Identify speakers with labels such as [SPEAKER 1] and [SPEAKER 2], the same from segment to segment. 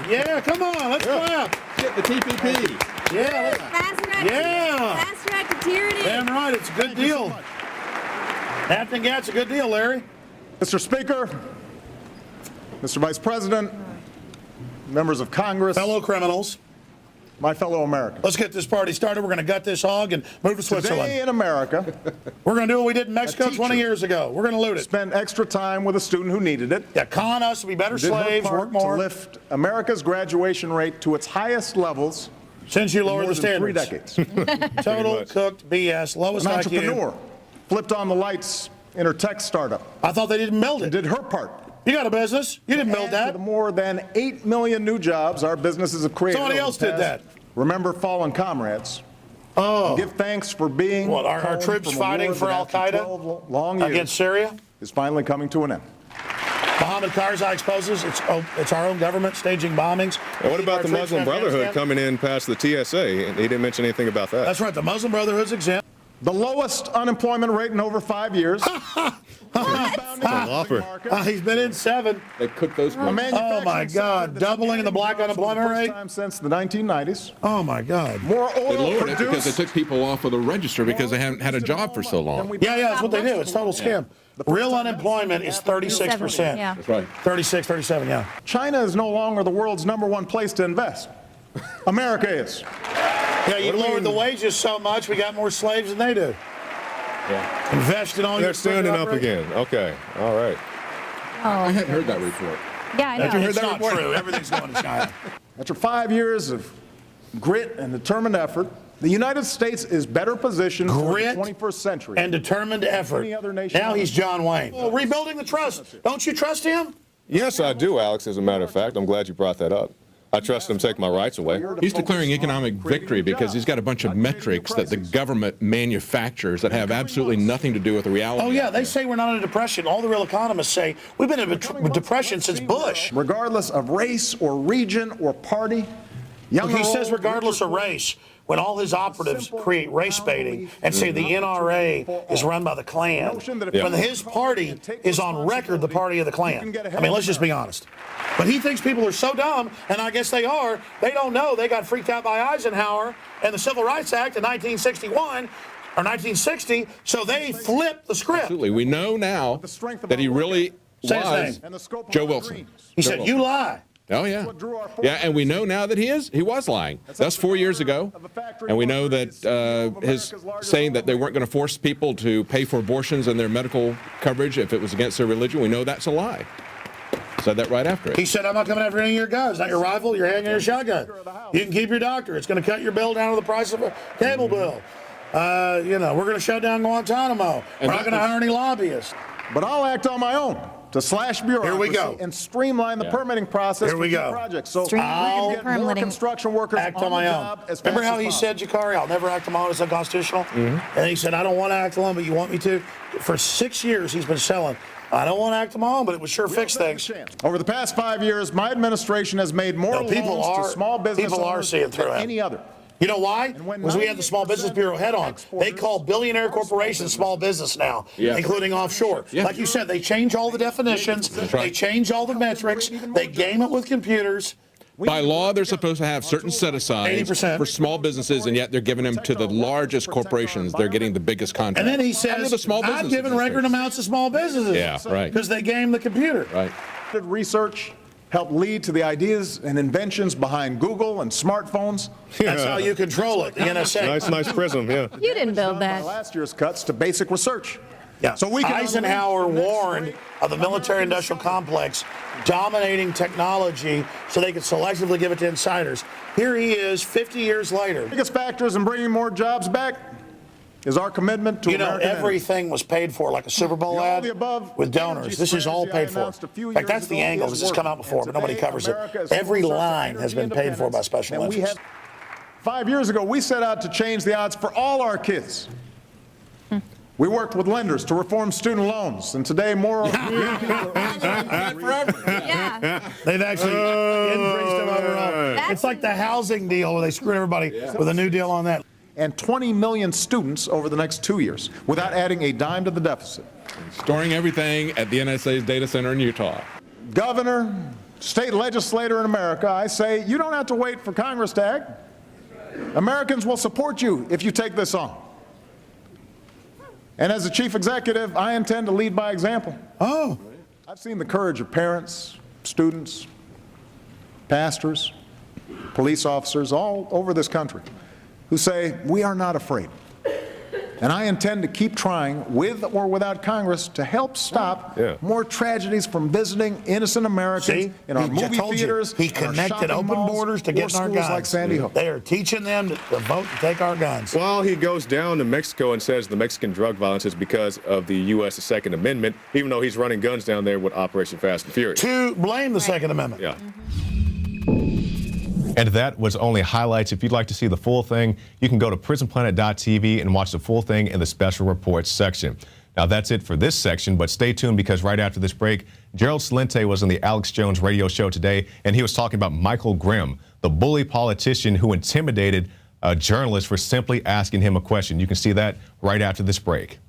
[SPEAKER 1] Yeah, come on, let's clap.
[SPEAKER 2] Get the TPP.
[SPEAKER 1] Yeah.
[SPEAKER 3] Fast track.
[SPEAKER 1] Yeah.
[SPEAKER 3] Fast track to tyranny.
[SPEAKER 1] Damn right, it's a good deal. Acting Gat's a good deal, Larry.
[SPEAKER 4] Mr. Speaker, Mr. Vice President, members of Congress,
[SPEAKER 1] Fellow criminals.
[SPEAKER 4] my fellow Americans.
[SPEAKER 1] Let's get this party started. We're going to gut this hog and move to Switzerland.
[SPEAKER 4] Today in America,
[SPEAKER 1] We're going to do what we did in Mexico
[SPEAKER 4] teacher
[SPEAKER 1] 20 years ago. We're going to loot it.
[SPEAKER 4] spend extra time with a student who needed it.
[SPEAKER 1] Yeah, con us to be better
[SPEAKER 4] Did her
[SPEAKER 1] slaves,
[SPEAKER 4] part
[SPEAKER 1] work more.
[SPEAKER 4] to lift America's graduation rate to its highest levels
[SPEAKER 1] Since you
[SPEAKER 4] in
[SPEAKER 1] lowered
[SPEAKER 4] more
[SPEAKER 1] the
[SPEAKER 4] than 3
[SPEAKER 1] standards.
[SPEAKER 4] decades.
[SPEAKER 1] Total cooked BS, lowest
[SPEAKER 4] An
[SPEAKER 1] IQ.
[SPEAKER 4] entrepreneur flipped on the lights in her tech startup
[SPEAKER 1] I thought they didn't build
[SPEAKER 4] and
[SPEAKER 1] it.
[SPEAKER 4] did her part.
[SPEAKER 1] You got a business. You didn't build
[SPEAKER 4] Add
[SPEAKER 1] that.
[SPEAKER 4] to the more than 8 million new jobs our businesses have created.
[SPEAKER 1] Somebody
[SPEAKER 4] over
[SPEAKER 1] else
[SPEAKER 4] the
[SPEAKER 1] did
[SPEAKER 4] past.
[SPEAKER 1] that.
[SPEAKER 4] Remember fallen comrades.
[SPEAKER 1] Oh.
[SPEAKER 4] Give thanks for being
[SPEAKER 1] What, our
[SPEAKER 4] home
[SPEAKER 1] troops
[SPEAKER 4] from a
[SPEAKER 1] fighting
[SPEAKER 4] war
[SPEAKER 1] for
[SPEAKER 4] that after
[SPEAKER 1] Al-Qaeda
[SPEAKER 4] 12 long years
[SPEAKER 1] against Syria?
[SPEAKER 4] is finally coming to an end.
[SPEAKER 1] Mohammed Karzai exposes it's our own government staging bombings.
[SPEAKER 5] And what about
[SPEAKER 1] Our
[SPEAKER 5] the
[SPEAKER 1] troops
[SPEAKER 5] Muslim
[SPEAKER 1] in
[SPEAKER 5] Brotherhood
[SPEAKER 1] Afghanistan?
[SPEAKER 5] coming in past the TSA? And he didn't mention anything about that.
[SPEAKER 1] That's right. The Muslim Brotherhood's exempt.
[SPEAKER 4] The lowest unemployment rate in over 5 years.
[SPEAKER 1] He's been in 7.
[SPEAKER 2] They cook those.
[SPEAKER 4] A manufacturing
[SPEAKER 1] Oh, my
[SPEAKER 4] sector
[SPEAKER 1] God.
[SPEAKER 4] that's
[SPEAKER 1] Doubling in the black
[SPEAKER 4] for the
[SPEAKER 1] unemployment
[SPEAKER 4] first
[SPEAKER 1] rate?
[SPEAKER 4] time since the 1990s.
[SPEAKER 1] Oh, my God.
[SPEAKER 4] More
[SPEAKER 6] They
[SPEAKER 4] oil
[SPEAKER 6] lowered it because they
[SPEAKER 4] produced.
[SPEAKER 6] took people off of the register because they haven't had a job for so long.
[SPEAKER 1] Yeah, that's what they do. It's total scam. Real unemployment is 36%.
[SPEAKER 3] Yeah.
[SPEAKER 6] That's right.
[SPEAKER 1] 36, 37, yeah.
[SPEAKER 4] China is no longer the world's #1 place to invest. America is.
[SPEAKER 1] Yeah, you lowered the wages so much, we got more slaves than they do.
[SPEAKER 5] Yeah.
[SPEAKER 1] Invest in all your
[SPEAKER 5] They're standing up again. Okay. All right.
[SPEAKER 6] I hadn't heard that report.
[SPEAKER 3] Yeah, I know.
[SPEAKER 1] It's not true. Everything's going to China.
[SPEAKER 4] After 5 years of grit and determined effort, the United States is better positioned for
[SPEAKER 1] Grit
[SPEAKER 4] the 21st century.
[SPEAKER 1] And determined effort.
[SPEAKER 4] Any other nation
[SPEAKER 1] Now
[SPEAKER 4] on
[SPEAKER 1] he's
[SPEAKER 4] earth.
[SPEAKER 1] John Wayne. Well, rebuilding the trust. Don't you trust him?
[SPEAKER 5] Yes, I do, Alex, as a matter of fact. I'm glad you brought that up. I trust him to take my rights away.
[SPEAKER 6] He's declaring economic victory because he's got a bunch of metrics that the government manufactures that have absolutely nothing to do with the reality.
[SPEAKER 1] Oh, yeah, they say we're not in a depression. All the real economists say we've been in a depression since Bush.
[SPEAKER 4] Regardless of race or region or party, young
[SPEAKER 1] He
[SPEAKER 4] or
[SPEAKER 1] says
[SPEAKER 4] old,
[SPEAKER 1] regardless
[SPEAKER 4] rich
[SPEAKER 1] of
[SPEAKER 4] or poor,
[SPEAKER 1] race, when all his operatives create race baiting and say the NRA is run by the Klan, when his party is on record the party of the Klan. I mean, let's just be honest. But he thinks people are so dumb, and I guess they are, they don't know they got freaked out by Eisenhower and the Civil Rights Act in 1961 or 1960, so they flipped the script.
[SPEAKER 6] Absolutely. We know now that he really
[SPEAKER 1] Say his
[SPEAKER 6] was
[SPEAKER 1] name.
[SPEAKER 4] and the scope of
[SPEAKER 6] Joe
[SPEAKER 4] our
[SPEAKER 6] Wilson.
[SPEAKER 4] dreams.
[SPEAKER 1] He said, you lie.
[SPEAKER 6] Oh, yeah.
[SPEAKER 4] what drew our
[SPEAKER 6] Yeah, and we know now that he was lying. That's 4 years ago. And we know that his saying that they weren't going to force people to pay for abortions and their medical coverage if it was against their religion, we know that's a lie. Said that right after
[SPEAKER 1] He
[SPEAKER 6] it.
[SPEAKER 1] said, I'm not coming after any of your guns. Not your rifle, your handgun, your shotgun. You can keep your doctor. It's going to cut your bill down to the price of a cable bill. We're going to shut down Guantanamo. We're not going to hire any lobbyists.
[SPEAKER 4] But I'll act on my own to slash bureaucracy
[SPEAKER 1] go.
[SPEAKER 4] and streamline the permitting process
[SPEAKER 1] Here we
[SPEAKER 4] for key
[SPEAKER 1] go.
[SPEAKER 4] projects. So we
[SPEAKER 3] Streamline
[SPEAKER 4] can get more
[SPEAKER 3] permitting.
[SPEAKER 4] construction workers
[SPEAKER 1] Act on
[SPEAKER 4] on
[SPEAKER 1] my
[SPEAKER 4] the
[SPEAKER 1] own.
[SPEAKER 4] job as fast
[SPEAKER 1] Remember how
[SPEAKER 4] as
[SPEAKER 1] he
[SPEAKER 4] possible.
[SPEAKER 1] said, Jakari, I'll never act on my own. It's unconstitutional? And he said, I don't want to act alone, but you want me to? For 6 years, he's been selling, I don't want to act on my own, but it would sure fix things.
[SPEAKER 4] Over the past 5 years, my administration has made more
[SPEAKER 1] No, people
[SPEAKER 4] loans
[SPEAKER 1] are-
[SPEAKER 4] to small business
[SPEAKER 1] people are
[SPEAKER 4] owners
[SPEAKER 1] seeing through
[SPEAKER 4] than
[SPEAKER 1] it.
[SPEAKER 4] any other.
[SPEAKER 1] You know why?
[SPEAKER 4] when
[SPEAKER 1] Because we had the Small Business Bureau head on. They call billionaire corporations small business now,
[SPEAKER 6] Yeah.
[SPEAKER 1] including offshore.
[SPEAKER 6] Yeah.
[SPEAKER 1] Like you said, they change all the definitions. They
[SPEAKER 6] right.
[SPEAKER 1] change all the metrics. They game it with computers.
[SPEAKER 6] By law, they're supposed to have certain set-asides
[SPEAKER 1] 80%.
[SPEAKER 6] for small businesses, and yet they're giving them to the largest corporations. They're getting the biggest contracts.
[SPEAKER 1] And then he
[SPEAKER 6] And they're
[SPEAKER 1] says,
[SPEAKER 6] the small
[SPEAKER 1] I've
[SPEAKER 6] businesses
[SPEAKER 1] given
[SPEAKER 6] in
[SPEAKER 1] record
[SPEAKER 6] states.
[SPEAKER 1] amounts to small businesses.
[SPEAKER 6] Yeah, right.
[SPEAKER 1] Because they game the computer.
[SPEAKER 6] Right.
[SPEAKER 4] Research helped lead to the ideas and inventions behind Google and smartphones.
[SPEAKER 1] That's how you control it, the NSA.
[SPEAKER 5] Nice prism, yeah.
[SPEAKER 3] You didn't build
[SPEAKER 4] By
[SPEAKER 3] that.
[SPEAKER 4] last year's cuts to basic research.
[SPEAKER 1] Yeah.
[SPEAKER 4] So we can
[SPEAKER 1] Eisenhower warned of the military-industrial complex dominating technology so they could selectively give it to insiders. Here he is, 50 years later.
[SPEAKER 4] biggest factors in bringing more jobs back is our commitment to
[SPEAKER 1] You know,
[SPEAKER 4] American
[SPEAKER 1] everything was paid for, like a Super Bowl
[SPEAKER 4] All
[SPEAKER 1] ad
[SPEAKER 4] the above
[SPEAKER 1] with donors.
[SPEAKER 4] energy
[SPEAKER 1] This is all
[SPEAKER 4] strategy I
[SPEAKER 1] paid for.
[SPEAKER 4] announced a few
[SPEAKER 1] In fact,
[SPEAKER 4] years
[SPEAKER 1] that's the
[SPEAKER 4] ago
[SPEAKER 1] angle.
[SPEAKER 4] is
[SPEAKER 1] This has come out
[SPEAKER 4] working.
[SPEAKER 1] before,
[SPEAKER 4] And
[SPEAKER 1] but nobody
[SPEAKER 4] today,
[SPEAKER 1] covers it.
[SPEAKER 4] America is
[SPEAKER 1] Every
[SPEAKER 4] focused on
[SPEAKER 1] line has been paid for by
[SPEAKER 4] independence,
[SPEAKER 1] special
[SPEAKER 4] and we
[SPEAKER 1] interests.
[SPEAKER 4] have 5 years ago, we set out to change the odds for all our kids. We worked with lenders to reform student loans, and today more young people are
[SPEAKER 3] Yeah.
[SPEAKER 1] They've actually increased them overall.
[SPEAKER 3] That's-
[SPEAKER 1] It's like the housing deal where they screwed everybody with a new deal on that.
[SPEAKER 4] and 20 million students over the next 2 years without adding a dime to the deficit.
[SPEAKER 6] Storing everything at the NSA's data center in Utah.
[SPEAKER 4] Governor, state legislator in America, I say you don't have to wait for Congress to act. Americans will support you if you take this on. And as the chief executive, I intend to lead by example.
[SPEAKER 1] Oh.
[SPEAKER 4] I've seen the courage of parents, students, pastors, police officers all over this country who say, we are not afraid. And I intend to keep trying, with or without Congress, to help stop more tragedies from visiting innocent Americans in our movie theaters.
[SPEAKER 1] He connected open borders to getting our guns.
[SPEAKER 4] Like Sandy Hook.
[SPEAKER 1] They are teaching them to vote and take our guns.
[SPEAKER 5] Well, he goes down to Mexico and says the Mexican drug violence is because of the U.S. Second Amendment, even though he's running guns down there with Operation Fast and Furious.
[SPEAKER 1] To blame the Second Amendment.
[SPEAKER 5] Yeah.
[SPEAKER 7] And that was only highlights. If you'd like to see the full thing, you can go to prisonplanet.tv and watch the full thing in the special reports section. Now, that's it for this section, but stay tuned because right after this break, Gerald Celente was on the Alex Jones radio show today, and he was talking about Michael Grimm, the bully politician who intimidated a journalist for simply asking him a question. You can see that right after this break.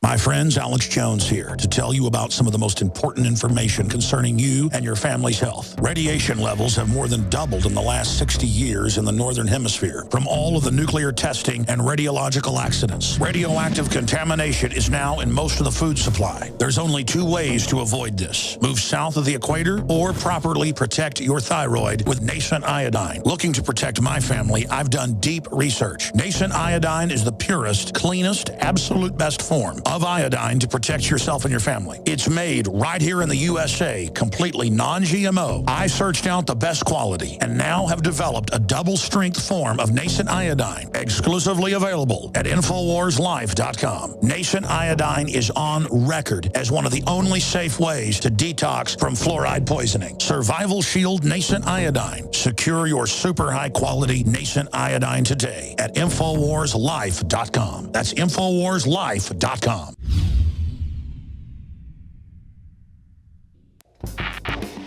[SPEAKER 8] My friends, Alex Jones here to tell you about some of the most important information concerning you and your family's health. Radiation levels have more than doubled in the last 60 years in the Northern Hemisphere from all of the nuclear testing and radiological accidents. Radioactive contamination is now in most of the food supply. There's only two ways to avoid this. Move south of the equator or properly protect your thyroid with nascent iodine. Looking to protect my family, I've done deep research. Nascent iodine is the purest, cleanest, absolute best form of iodine to protect yourself and your family. It's made right here in the USA, completely non-GMO. I searched out the best quality and now have developed a double-strength form of nascent iodine, exclusively available at INFOWARSLife.com. Nascent iodine is on record as one of the only safe ways to detox from fluoride poisoning. Survival Shield Nascent Iodine. Secure your super high-quality nascent iodine today at INFOWARSLife.com. That's INFOWARSLife.com.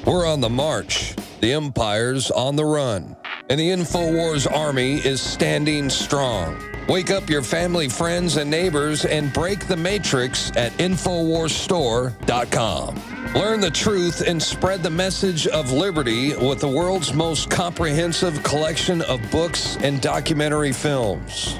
[SPEAKER 9] We're on the march. The empire's on the run. And the InfoWars army is standing strong. Wake up your family, friends, and neighbors and break the matrix at InfoWarsStore.com. Learn the truth and spread the message of liberty with the world's most comprehensive collection of books and documentary films.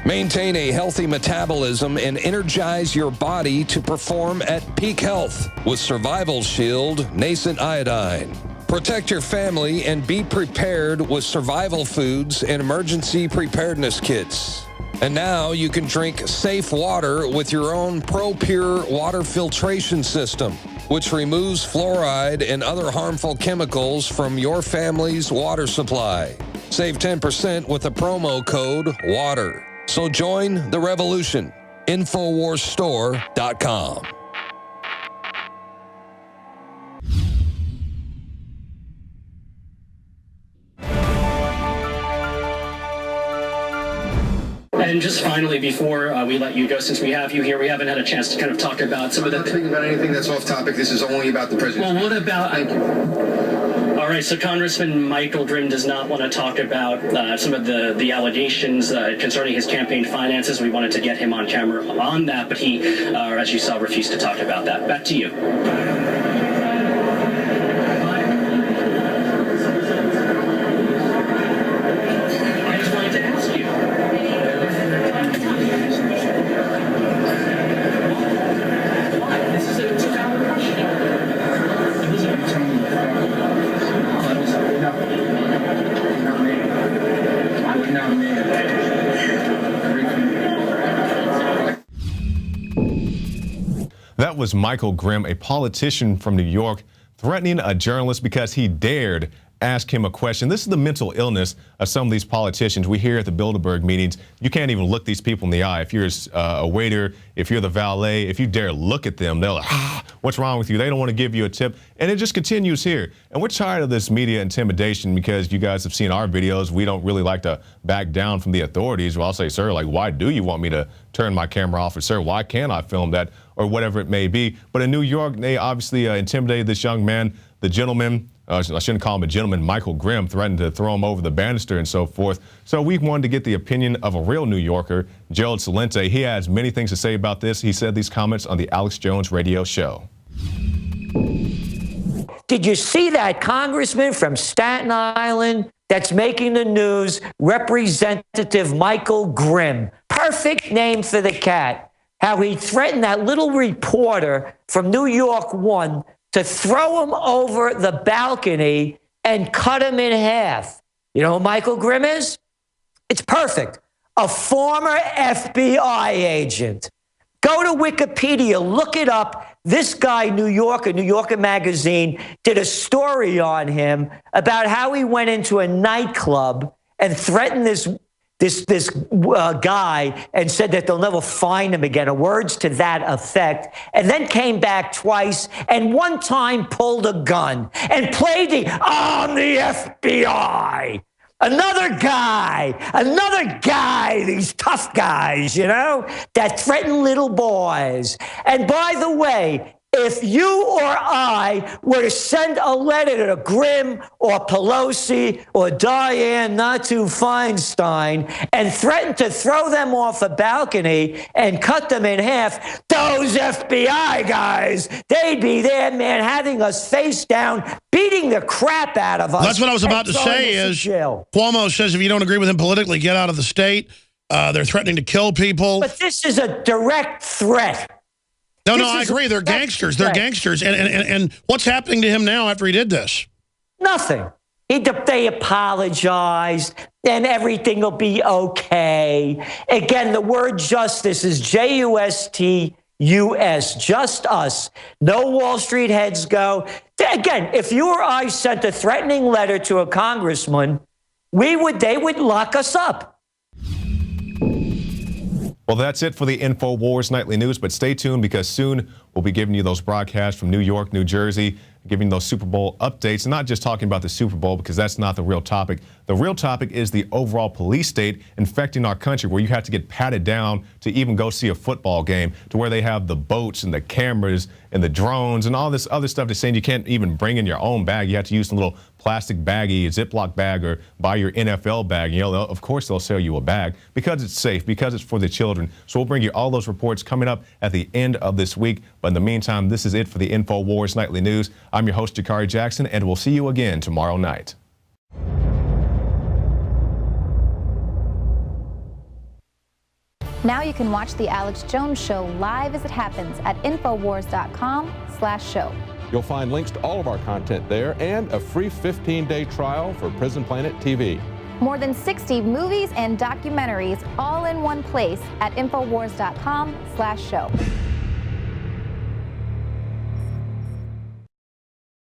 [SPEAKER 9] Maintain a healthy metabolism and energize your body to perform at peak health with Survival Shield Nascent Iodine. Protect your family and be prepared with survival foods and emergency preparedness kits. And now you can drink safe water with your own ProPure water filtration system, which removes fluoride and other harmful chemicals from your family's water supply. Save 10% with the promo code WATER. So join the revolution. InfoWarsStore.com.
[SPEAKER 10] And just finally, before we let you go, since we have you here, we haven't had a chance to kind of talk about some of the...
[SPEAKER 11] I'm not talking about anything that's off topic. This is only about the president.
[SPEAKER 10] Well, what about...
[SPEAKER 11] Thank you.
[SPEAKER 10] All right, so Congressman Michael Grimm does not want to talk about some of the allegations concerning his campaign finances. We wanted to get him on camera on that, but he, as you saw, refused to talk about that. Back to you. I just wanted to ask you. Why? This is a valid question.
[SPEAKER 7] That was Michael Grimm, a politician from New York, threatening a journalist because he dared ask him a question. This is the mental illness of some of these politicians. We hear at the Bilderberg meetings, you can't even look these people in the eye. If you're a waiter, if you're the valet, if you dare look at them, they're like, what's wrong with you? They don't want to give you a tip. And it just continues here. And we're tired of this media intimidation because you guys have seen our videos. We don't really like to back down from the authorities. Well, I'll say, sir, like, why do you want me to turn my camera off? Or, sir, why can't I film that? Or whatever it may be. But in New York, they obviously intimidated this young man. The gentleman I shouldn't call him a gentleman, Michael Grimm, threatened to throw him over the banister and so forth. So we wanted to get the opinion of a real New Yorker, Gerald Celente. He has many things to say about this. He said these comments on the Alex Jones radio show.
[SPEAKER 12] Did you see that congressman from Staten Island that's making the news, Representative Michael Grimm? Perfect name for the cat. How he threatened that little reporter from New York 1 to throw him over the balcony and cut him in half. You know who Michael Grimm is? It's perfect. A former FBI agent. Go to Wikipedia, look it up. This guy, New Yorker Magazine, did a story on him about how he went into a nightclub and threatened this guy and said that they'll never find him again, or words to that effect, and then came back twice and one time pulled a gun and played I'm the FBI. Another guy, these tough guys, you know, that threaten little boys. And by the way, if you or I were to send a letter to Grimm or Pelosi or Dianne Feinstein and threaten to throw them off a balcony and cut them in half, those FBI guys, they'd be there, man, having us face down, beating the crap out of us.
[SPEAKER 1] That's what I was about to say is Cuomo says if you don't agree with him politically, get out of the state. They're threatening to kill people.
[SPEAKER 12] But this is a direct threat.
[SPEAKER 1] No, I agree. They're gangsters. They're gangsters. And what's happening to him now after he did this?
[SPEAKER 12] Nothing. They apologized, and everything will be okay. Again, the word justice is J-U-S-T-U-S, just us. No Wall Street heads go. Again, if you or I sent a threatening letter to a congressman, they would lock us up.
[SPEAKER 7] Well, that's it for the InfoWars Nightly News, but stay tuned because soon we'll be giving you those broadcasts from New York, New Jersey, giving those Super Bowl updates, and not just talking about the Super Bowl because that's not the real topic. The real topic is the overall police state infecting our country, where you have to get patted down to even go see a football game, to where they have the boats and the cameras and the drones and all this other stuff. They're saying you can't even bring in your own bag. You have to use a little plastic baggie, a Ziploc bag, or buy your NFL bag. You know, of course they'll sell you a bag because it's safe, because it's for the children. So we'll bring you all those reports coming up at the end of this week. But in the meantime, this is it for the InfoWars Nightly News. I'm your host, Jakari Jackson, and we'll see you again tomorrow night.
[SPEAKER 3] Now you can watch The Alex Jones Show live as it happens at Infowars.com/show.
[SPEAKER 6] You'll find links to all of our content there and a free 15-day trial for Prison Planet TV.
[SPEAKER 3] More than 60 movies and documentaries all in one place at Infowars.com/show.